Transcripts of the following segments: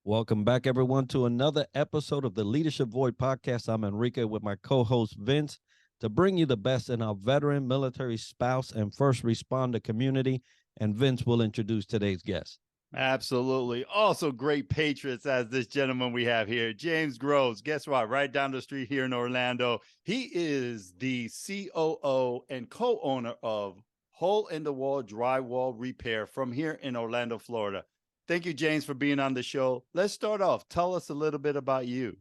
Welcome back, everyone, to another episode of the Leadership Void podcast. I'm Enrique with my co-host Vince to bring you the best in our veteran, military, spouse, and first responder community. And Vince will introduce today's guest. Absolutely. Also great patriots as this gentleman we have here, James Groves. Guess what? Right down the street here in Orlando. He is the COO and co-owner of Hole in the Wall Drywall Repair from here in Orlando, Florida. Thank you, James, for being on the show. Let's start off. Tell us a little bit about you.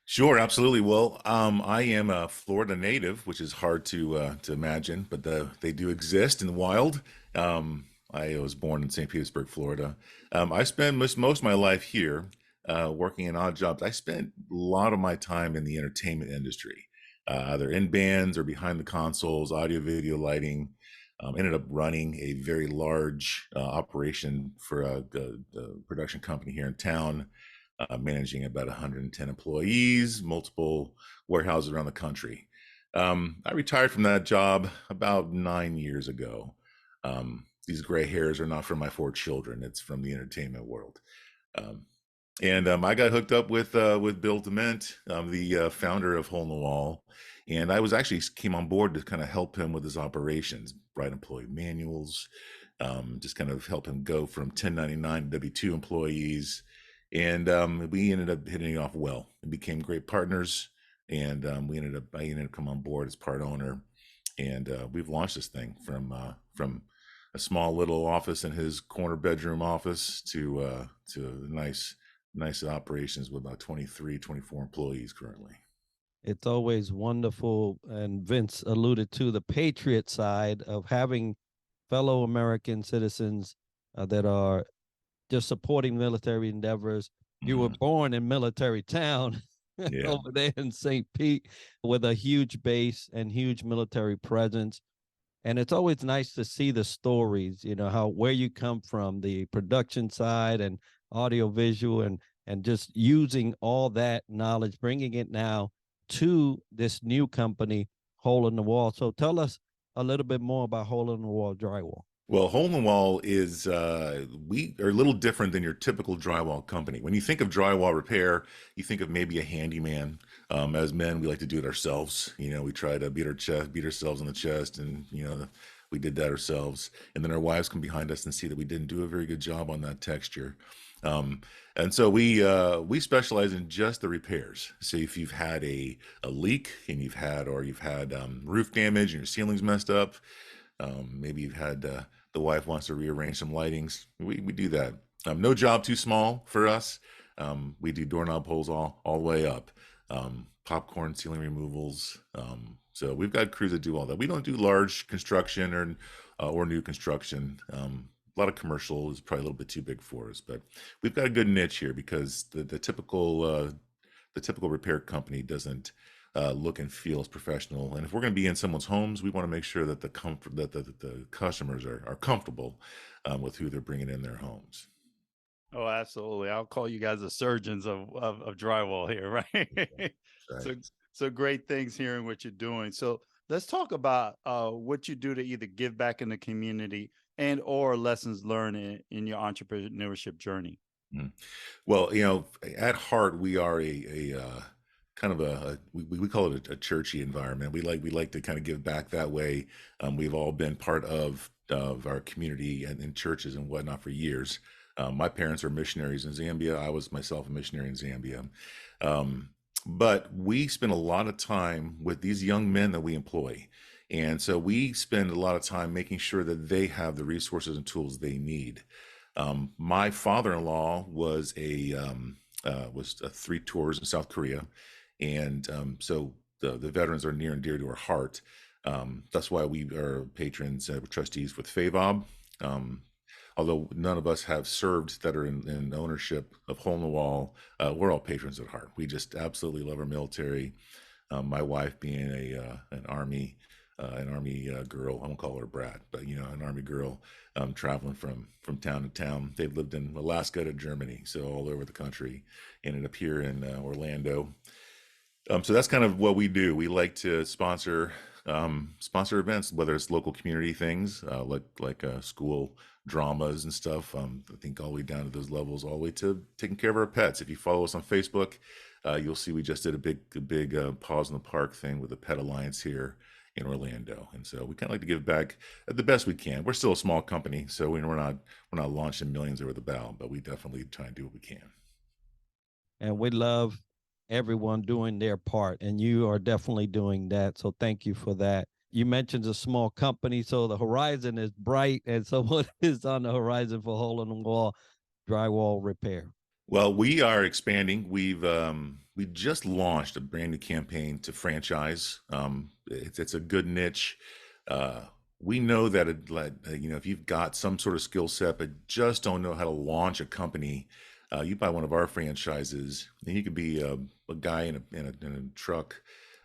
Sure, absolutely. Well, I am a Florida native, which is hard to imagine, but they do exist in the wild. I was born in St. Petersburg, Florida. I spent most of my life here, working in odd jobs. I spent a lot of my time in the entertainment industry, either in bands or behind the consoles, audio, video, lighting. Ended up running a very large operation for a production company here in town, managing about 110 employees, multiple warehouses around the country. I retired from that job about 9 years ago. These gray hairs are not from my 4 children; it's from the entertainment world. And I got hooked up with Bill Dement, the founder of Hole in the Wall, and I was actually came on board to kind of help him with his operations, write employee manuals, just kind of help him go from 1099 to W-2 employees, and we ended up hitting it off well and became great partners. And I ended up coming on board as part owner, and we've launched this thing from a small little office in his corner bedroom office to nice operations with about 23, 24 employees currently. It's always wonderful, and Vince alluded to the patriot side of having fellow American citizens that are just supporting military endeavors. You were born in military town over there in St. Pete with a huge base and huge military presence. And it's always nice to see the stories, how where you come from, the production side and audio visual, and just using all that knowledge, bringing it now to this new company, Hole in the Wall. So tell us a little bit more about Hole in the Wall Drywall. Well, Hole in the Wall is, we are a little different than your typical drywall company. When you think of drywall repair, you think of maybe a handyman. As men, we like to do it ourselves. We try to beat ourselves on the chest, and, we did that ourselves. And then our wives come behind us and see that we didn't do a very good job on that texture. And so we specialize in just the repairs. So if you've had a leak and you've had roof damage and your ceiling's messed up, maybe you've had the wife wants to rearrange some lightings, we do that. No job too small for us. We do doorknob holes all the way up, popcorn ceiling removals. So we've got crews that do all that. We don't do large construction or new construction. A lot of commercial is probably a little bit too big for us, but we've got a good niche here because the typical repair company doesn't look and feel as professional. And if we're going to be in someone's homes, we want to make sure that the customers are comfortable with who they're bringing in their homes. Oh, absolutely. I'll call you guys the surgeons of drywall here, right? Right. So great things hearing what you're doing. So let's talk about what you do to either give back in the community and or lessons learned in your entrepreneurship journey. Well, at heart, we are a kind of we call it a churchy environment. We like to kind of give back that way. We've all been part of our community and in churches and whatnot for years. My parents are missionaries in Zambia. I was myself a missionary in Zambia. But we spend a lot of time with these young men that we employ. And so we spend a lot of time making sure that they have the resources and tools they need. My father-in-law was 3 tours in South Korea. And so the veterans are near and dear to our heart. That's why we are patrons, trustees with FAVOB. Although none of us have served that are in ownership of Hole in the Wall, we're all patrons at heart. We just absolutely love our military. My wife being an Army girl, I won't call her a brat, but an Army girl, traveling from town to town. They've lived in Alaska to Germany, so all over the country. Ended up here in Orlando. So that's kind of what we do. We like to sponsor sponsor events, whether it's local community things, like school dramas and stuff. I think all the way down to those levels, all the way to taking care of our pets. If you follow us on Facebook, you'll see we just did a big Paws in the Park thing with the Pet Alliance here in Orlando, and so we kind of like to give back the best we can. We're still a small company, so we're not launching millions over the bow, but we definitely try and do what we can. And we love everyone doing their part, and you are definitely doing that. So thank you for that. You mentioned a small company, so the horizon is bright. And so what is on the horizon for Hole in the Wall Drywall Repair? Well, we are expanding. We just launched a brand new campaign to franchise. It's a good niche. We know that if you've got some sort of skill set but just don't know how to launch a company, you buy one of our franchises, and you could be a guy in a truck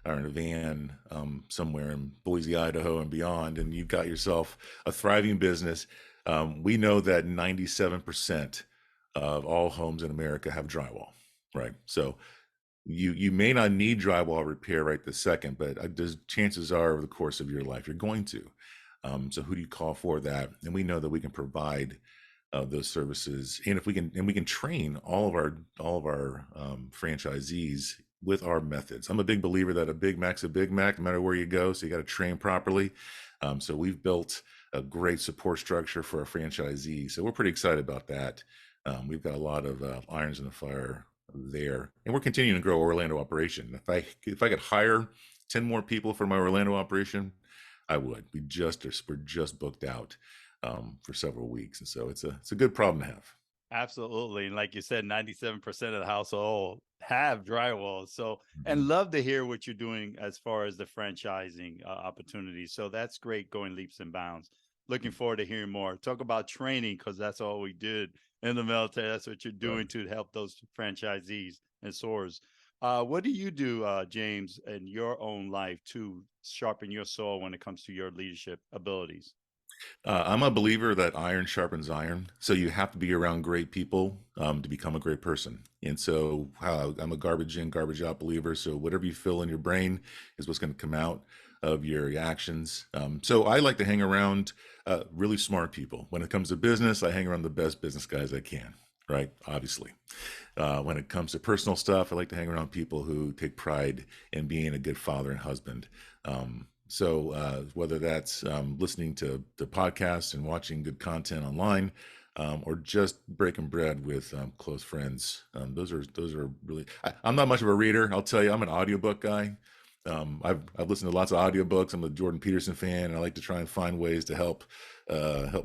or in a van somewhere in Boise, Idaho, and beyond, and you've got yourself a thriving business. We know that 97% of all homes in America have drywall, right? So you may not need drywall repair right this second, but chances are over the course of your life, you're going to. So who do you call for that? And we know that we can provide those services, and we can train all of our franchisees with our methods. I'm a big believer that a Big Mac's a Big Mac, no matter where you go. So you got to train properly. So we've built a great support structure for our franchisees. So we're pretty excited about that. We've got a lot of irons in the fire there, and we're continuing to grow Orlando operation. If I could hire 10 more people for my Orlando operation, I would. We're just booked out for several weeks, and so it's a good problem to have. Absolutely. And like you said, 97% of the household have drywall. So, and love to hear what you're doing as far as the franchising opportunities. So that's great, going leaps and bounds. Looking forward to hearing more. Talk about training, because that's all we did in the military. That's what you're doing to help those franchisees and SOARs. What do you do, James, in your own life to sharpen your sword when it comes to your leadership abilities? I'm a believer that iron sharpens iron. So you have to be around great people to become a great person. And so I'm a garbage in, garbage out believer. So whatever you fill in your brain is what's going to come out of your actions. So I like to hang around really smart people. When it comes to business, I hang around the best business guys I can, right? Obviously. When it comes to personal stuff, I like to hang around people who take pride in being a good father and husband. So whether that's listening to the podcasts and watching good content online, or just breaking bread with close friends, those are really. I'm not much of a reader. I'll tell you, I'm an audiobook guy. I've listened to lots of audiobooks. I'm a Jordan Peterson fan, and I like to try and find ways to help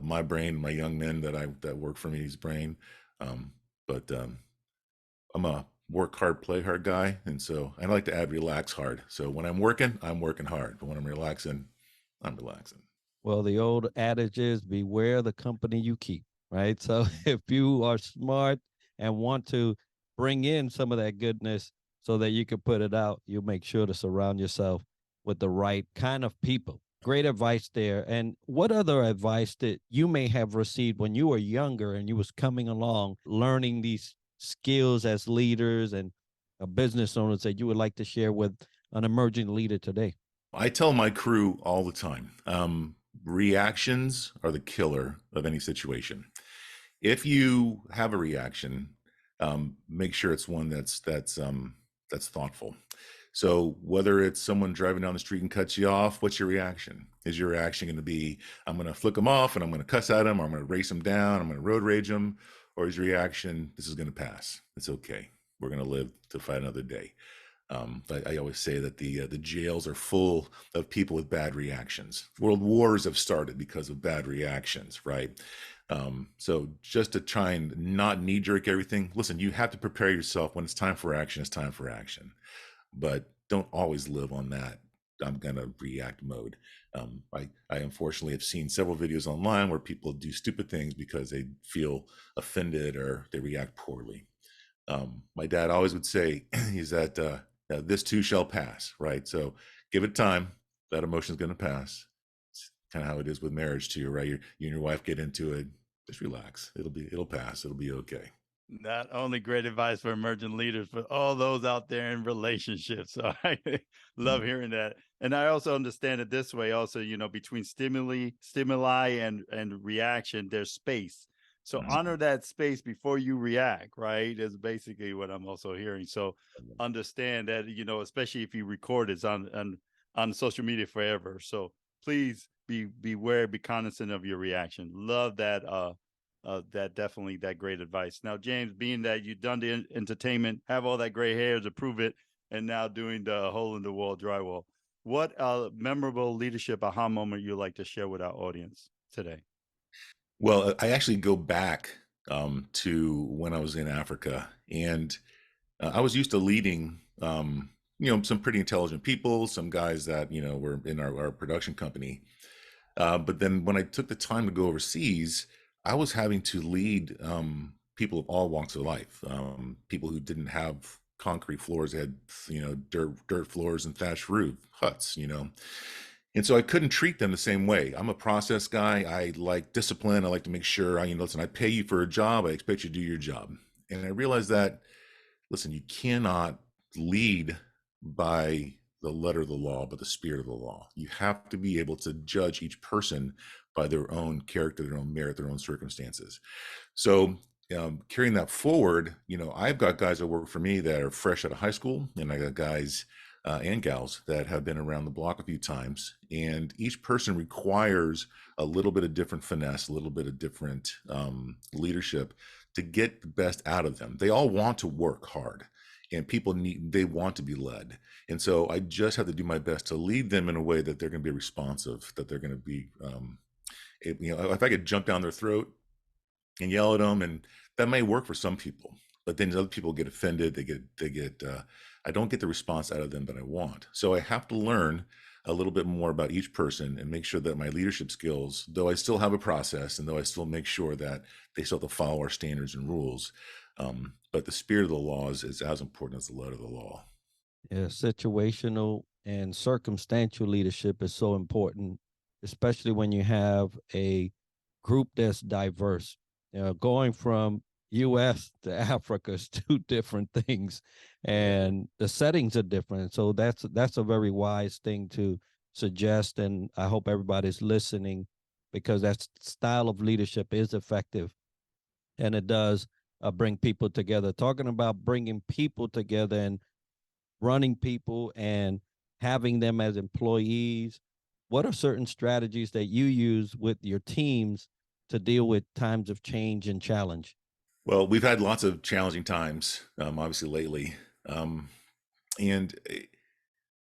my brain, my young men that work for me's brain. But I'm a work hard, play hard guy. And so I like to add relax hard. So when I'm working hard. But when I'm relaxing. Well, the old adage is beware the company you keep, right? So if you are smart and want to bring in some of that goodness so that you can put it out, you make sure to surround yourself with the right kind of people. Great advice there. And what other advice that you may have received when you were younger and you was coming along, learning these skills as leaders and business owners that you would like to share with an emerging leader today? I tell my crew all the time, reactions are the killer of any situation. If you have a reaction, make sure it's one that's thoughtful. So whether it's someone driving down the street and cuts you off, what's your reaction? Is your reaction going to be, I'm going to flick them off and I'm going to cuss at them, or I'm going to race them down, I'm going to road rage them? Or is your reaction, this is going to pass? It's okay. We're going to live to fight another day. I always say that the jails are full of people with bad reactions. World wars have started because of bad reactions, right? So just to try and not knee-jerk everything, listen, you have to prepare yourself. When it's time for action, it's time for action. But don't always live on that I'm going to react mode. I unfortunately have seen several videos online where people do stupid things because they feel offended or they react poorly. My dad always would say, he's that this too shall pass, right? So give it time. That emotion is going to pass. It's kind of how it is with marriage too, right? You and your wife get into it. Just relax. It'll pass. It'll be okay. Not only great advice for emerging leaders, but all those out there in relationships. So I love hearing that. And I also understand it this way also, between stimuli and reaction, there's space. So honor that space before you react, right? Is basically what I'm also hearing. So understand that, especially if you record it's on social media forever. So please beware, be cognizant of your reaction. Love that that great advice. Now, James, being that you've done the entertainment, have all that gray hair to prove it, and now doing the hole in the wall drywall, what memorable leadership aha moment you'd like to share with our audience today? Well, I actually go back to when I was in Africa, and I was used to leading, some pretty intelligent people, some guys that, were in our production company. But then when I took the time to go overseas, I was having to lead people of all walks of life, people who didn't have concrete floors, they had, dirt floors and thatched roof huts, And so I couldn't treat them the same way. I'm a process guy. I like discipline. I like to make sure listen, I pay you for a job. I expect you to do your job. And I realized that, listen, you cannot lead by the letter of the law, but the spirit of the law. You have to be able to judge each person by their own character, their own merit, their own circumstances. So carrying that forward, I've got guys that work for me that are fresh out of high school, and I got guys and gals that have been around the block a few times, and each person requires a little bit of different finesse, a little bit of different leadership to get the best out of them. They all want to work hard, and they want to be led. And so I just have to do my best to lead them in a way that they're going to be responsive, that they're going to be, if I could jump down their throat and yell at them, and that may work for some people, but then other people get offended. I don't get the response out of them that I want. So I have to learn a little bit more about each person and make sure that my leadership skills, though I still have a process and though I still make sure that they still have to follow our standards and rules, but the spirit of the laws is as important as the letter of the law. Yeah, situational and circumstantial leadership is so important, especially when you have a group that's diverse. Going from U.S. to Africa is two different things, and the settings are different. So that's a very wise thing to suggest, and I hope everybody's listening, because that style of leadership is effective, and it does bring people together. Talking about bringing people together and running people and having them as employees, what are certain strategies that you use with your teams to deal with times of change and challenge? Well, we've had lots of challenging times, obviously lately. And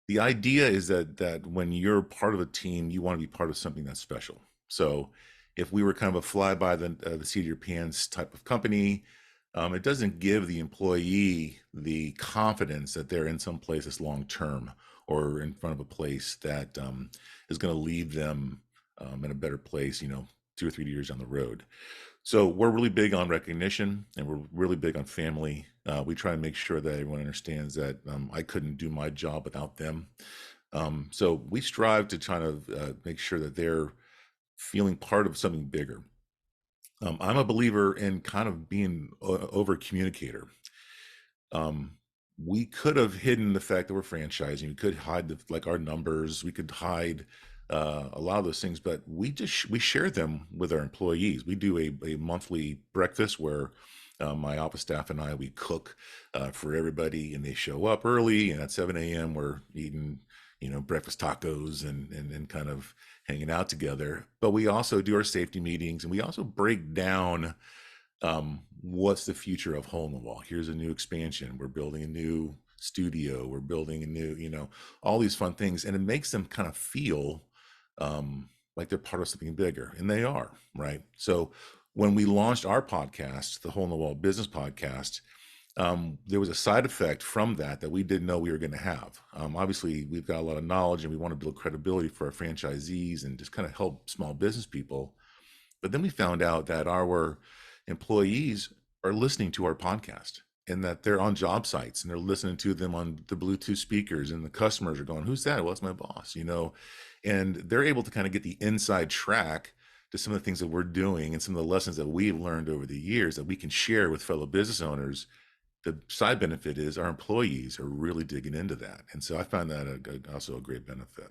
the idea is that when you're part of a team, you want to be part of something that's special. So if we were kind of a fly by the seat of your pants type of company, it doesn't give the employee the confidence that they're in some place that's long term, or in front of a place that is going to leave them in a better place, 2 or 3 years down the road. So we're really big on recognition, and we're really big on family. We try to make sure that everyone understands that I couldn't do my job without them. So we strive to try to make sure that they're feeling part of something bigger. I'm a believer in kind of being over communicator. We could have hidden the fact that we're franchising. We could hide our numbers. We could hide a lot of those things, but we share them with our employees. We do a monthly breakfast where my office staff and we cook for everybody, and they show up early, and at 7 a.m. we're eating breakfast tacos and kind of hanging out together. But we also do our safety meetings, and we also break down what's the future of Hole in the Wall. Here's a new expansion. We're building a new studio. We're building a new, all these fun things. And it makes them kind of feel like they're part of something bigger, and they are, right? So when we launched our podcast, the Hole in the Wall Business Podcast, there was a side effect from that we didn't know we were going to have. Obviously, we've got a lot of knowledge, and we want to build credibility for our franchisees and just kind of help small business people. But then we found out that our employees are listening to our podcast, and that they're on job sites and they're listening to them on the Bluetooth speakers, and the customers are going, "Who's that?" "Well, it's my boss," and they're able to kind of get the inside track to some of the things that we're doing and some of the lessons that we've learned over the years that we can share with fellow business owners, the side benefit is our employees are really digging into that. And so I find that also a great benefit.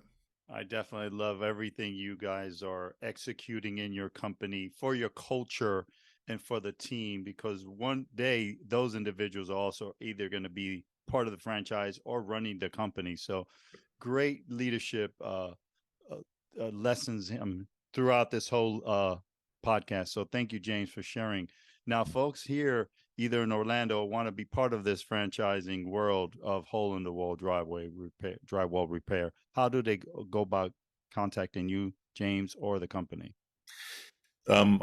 I definitely love everything you guys are executing in your company for your culture and for the team, because one day those individuals are also either going to be part of the franchise or running the company. So great leadership lessons throughout this whole podcast. So thank you, James, for sharing. Now, folks here, either in Orlando or want to be part of this franchising world of Hole in the Wall drywall repair, how do they go about contacting you, James, or the company? I'm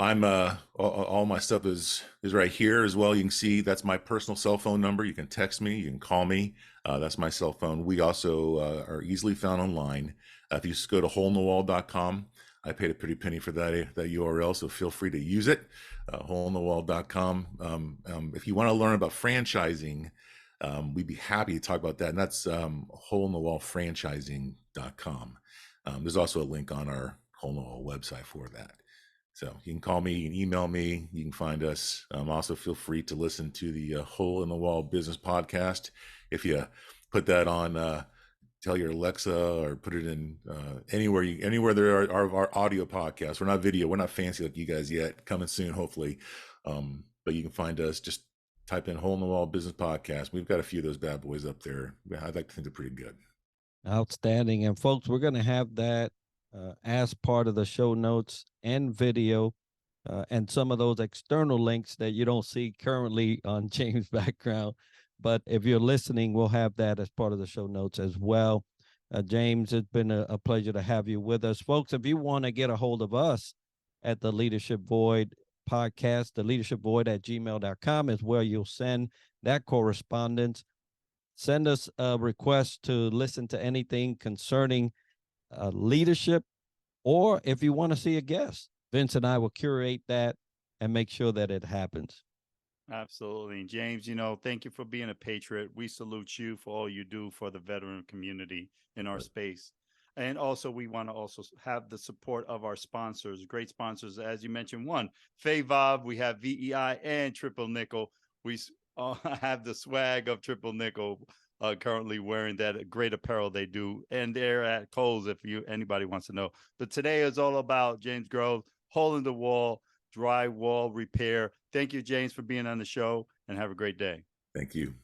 all my stuff is right here as well. You can see that's my personal cell phone number. You can text me, you can call me. That's my cell phone. We also are easily found online. If you just go to holeinthewall.com, I paid a pretty penny for that URL, so feel free to use it. Holeinthewall.com. If you want to learn about franchising, we'd be happy to talk about that. And that's holeinthewallfranchising.com. There's also a link on our Hole in the Wall website for that. So you can call me, you can email me, you can find us. Also feel free to listen to the Hole in the Wall Business Podcast. If you put that on, tell your Alexa or put it in anywhere there are our audio podcasts. We're not video, we're not fancy like you guys yet. Coming soon, hopefully. But you can find us, just type in Hole in the Wall Business Podcast. We've got a few of those bad boys up there. I'd like to think they're pretty good. Outstanding. And folks, we're going to have that as part of the show notes and video, and some of those external links that you don't see currently on James' background. But if you're listening, we'll have that as part of the show notes as well. James, it's been a pleasure to have you with us. Folks, if you want to get a hold of us at the Leadership Void podcast, the leadershipvoid@gmail.com is where you'll send that correspondence. Send us a request to listen to anything concerning leadership, or if you want to see a guest, Vince and I will curate that and make sure that it happens. Absolutely. James, thank you for being a patriot. We salute you for all you do for the veteran community in our space. And also, we want to also have the support of our sponsors, great sponsors. As you mentioned, one, FAVOB, we have VEI and Triple Nickel. We have the swag of Triple Nickel. Currently wearing that great apparel they do, and they're at Kohl's if anybody wants to know. But today is all about James Groves, Hole in the Wall drywall repair. Thank you, James, for being on the show, and have a great day. Thank you.